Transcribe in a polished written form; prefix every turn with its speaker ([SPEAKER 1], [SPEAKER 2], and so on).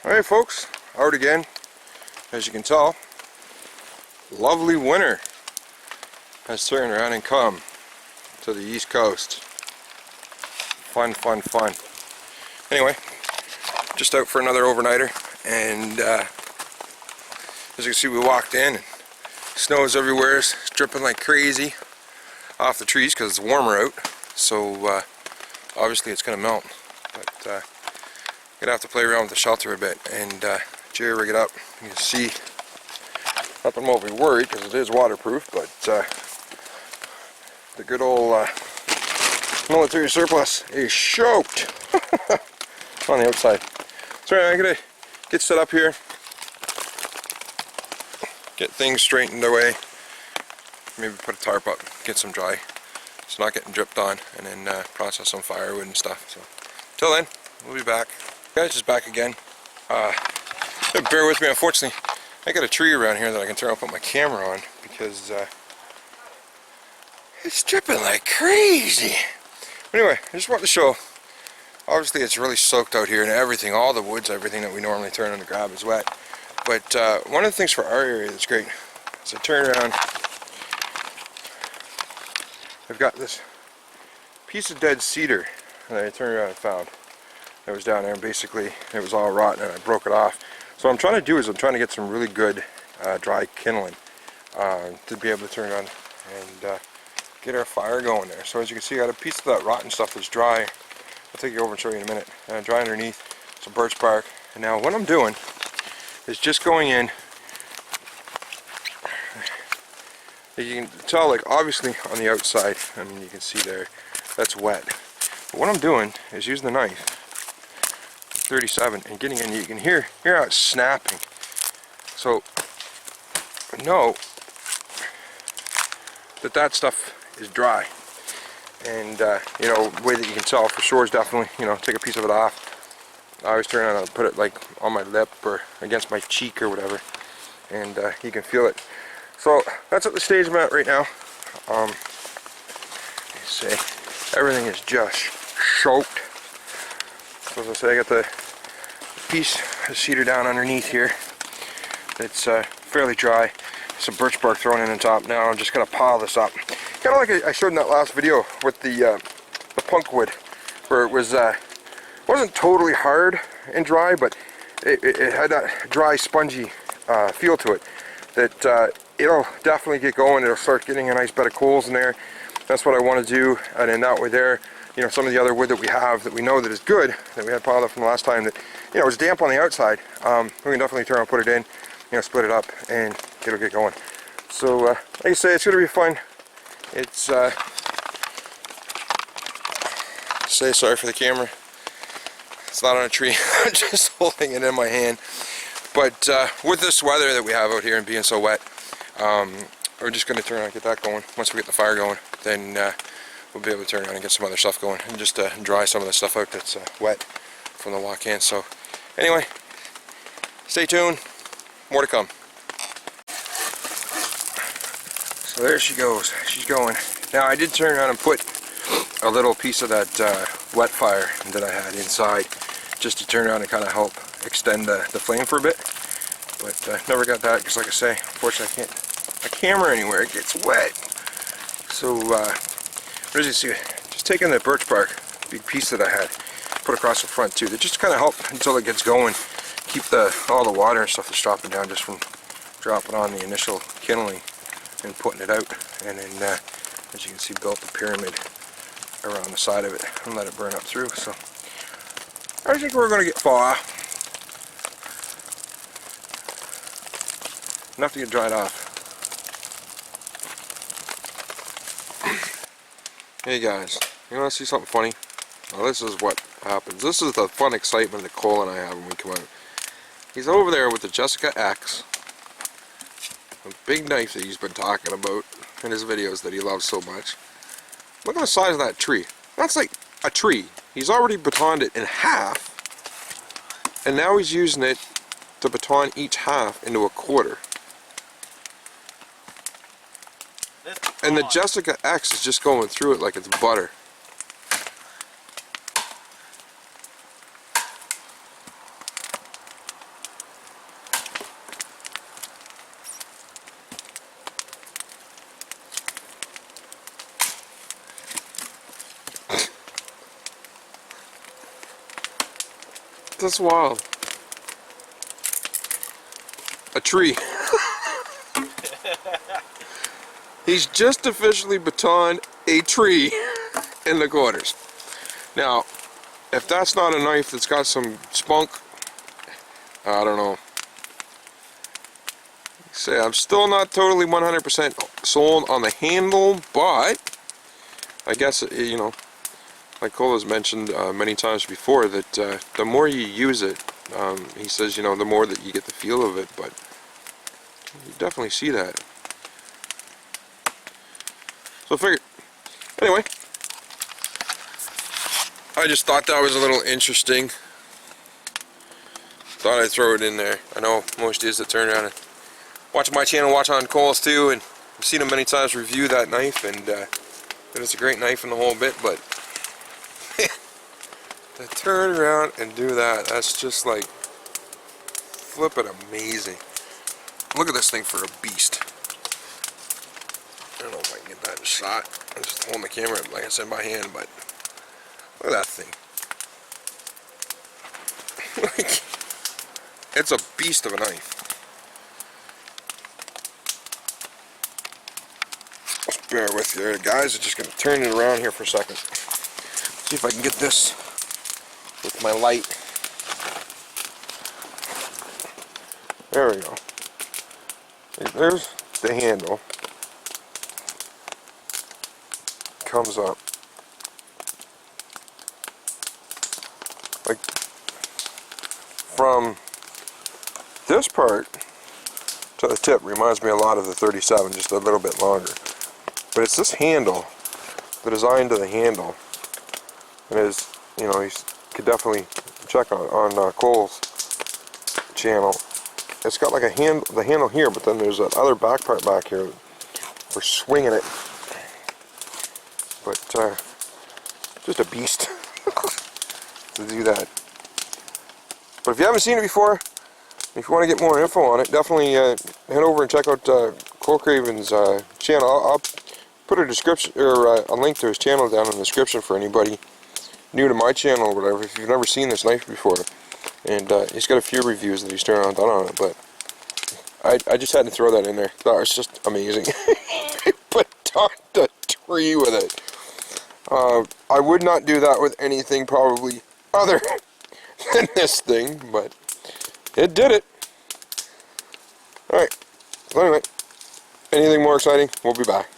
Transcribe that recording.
[SPEAKER 1] Alright folks, out again. As you can tell, lovely winter has turned around and come to the east coast. Fun, fun, fun. Anyway, just out for another overnighter, and as you can see, we walked in and snow's everywhere. It's dripping like crazy off the trees because it's warmer out, so obviously it's going to melt. But gonna have to play around with the shelter a bit and jerry rig it up. You can see, not that I'm overly worried because it is waterproof, but the good old military surplus is soaked on the outside. So anyway, I'm gonna get set up here, get things straightened away, maybe put a tarp up, get some dry, it's not getting dripped on, and then process some firewood and stuff. So till then, we'll be back. Guys, just back again. Bear with me. Unfortunately, I got a tree around here that I can turn and put my camera on because it's dripping like crazy. Anyway, I just want to show. Obviously, it's really soaked out here, and everything, all the woods, everything that we normally turn on the grab is wet. But one of the things for our area that's great is I turn around. I've got this piece of dead cedar that I turned around and found. It was down there, and basically it was all rotten and I broke it off. So what I'm trying to do is I'm trying to get some really good dry kindling to be able to turn on and get our fire going there. So as you can see, I got a piece of that rotten stuff that's dry. I'll take you over and show you in a minute. Dry underneath, some birch bark. And now what I'm doing is just going in. You can tell, like, obviously on the outside, I mean, you can see there, that's wet. But what I'm doing is using the knife 37 and getting in. You can hear how it's snapping. So know that stuff is dry, and you know, the way that you can tell for sure is definitely, you know, take a piece of it off. I always turn around and put it like on my lip or against my cheek or whatever, and you can feel it. So that's at the stage I'm at right now. Say everything is just soaked. So as I say, I got the piece of cedar down underneath here that's fairly dry. Some birch bark thrown in on top. Now I'm just going to pile this up. Kind of like I showed in that last video with the punk wood, where it was wasn't totally hard and dry, but it had that dry, spongy feel to it. That it'll definitely get going. It'll start getting a nice bed of coals in there. That's what I want to do, and in that way there, you know, some of the other wood that we have that we know that is good, that we had piled up from the last time, that, you know, was damp on the outside, we can definitely turn and put it in, you know, split it up, and it'll get going. So, like I say, it's going to be fun. It's, say sorry for the camera. It's not on a tree. I'm just holding it in my hand. But with this weather that we have out here and being so wet, we're just going to turn around and get that going. Once we get the fire going, then we'll be able to turn around and get some other stuff going and just dry some of the stuff out that's wet from the walk in. So anyway, stay tuned, more to come. So there she goes, she's going. Now I did turn around and put a little piece of that wet fire that I had inside, just to turn around and kind of help extend the flame for a bit. But never got that because, like I say, unfortunately I can't my camera anywhere, it gets wet. So as you see, just taking the birch bark, big piece that I had, put across the front too, that just kind of help until it gets going, keep all the water and stuff that's dropping down just from dropping on the initial kindling and putting it out. And then as you can see, built the pyramid around the side of it and let it burn up through. So I think we're going to get far. Enough to get dried off. Hey guys, you want to see something funny? Well, this is what happens. This is the fun excitement that Cole and I have when we come out. He's over there with the Jessica X, a big knife that he's been talking about in his videos that he loves so much. Look at the size of that tree. That's like a tree. He's already batoned it in half, and now he's using it to baton each half into a quarter. And the Jessica X is just going through it like it's butter. this wild? A tree. He's just officially batoned a tree in the quarters. Now, if that's not a knife that's got some spunk, I don't know. Say, I'm still not totally 100% sold on the handle, but I guess, you know, like Cole has mentioned many times before, that the more you use it, he says, you know, the more that you get the feel of it, but you definitely see that. So I figured, anyway, I just thought that was a little interesting. Thought I'd throw it in there. I know most is that turn around and watch my channel, watch on Cole's too, and I've seen him many times review that knife, and it's a great knife in the whole bit, but to turn around and do that, that's just like flippin' amazing. Look at this thing for a beast. I don't know if I can get that in shot. I'm just holding the camera, like I said, in my hand, but look at that thing. It's a beast of a knife. Just bear with you there, guys. I'm just going to turn it around here for a second. See if I can get this with my light. There we go. There's the handle. Comes up. Like, from this part to the tip reminds me a lot of the 37, just a little bit longer. But it's this handle, the design to the handle. It is, you know, you could definitely check on Cole's channel. It's got like a the handle here, but then there's that other back part back here for swinging it. But just a beast to do that. But if you haven't seen it before, if you want to get more info on it, definitely head over and check out Cole Craven's channel. I'll put a description or a link to his channel down in the description for anybody new to my channel or whatever. If you've never seen this knife before, and he's got a few reviews that he's turned on done on it, but I just had to throw that in there. That was just amazing. But on the tree with it. I would not do that with anything probably other than this thing, but it did it. Alright, so anyway, anything more exciting, we'll be back.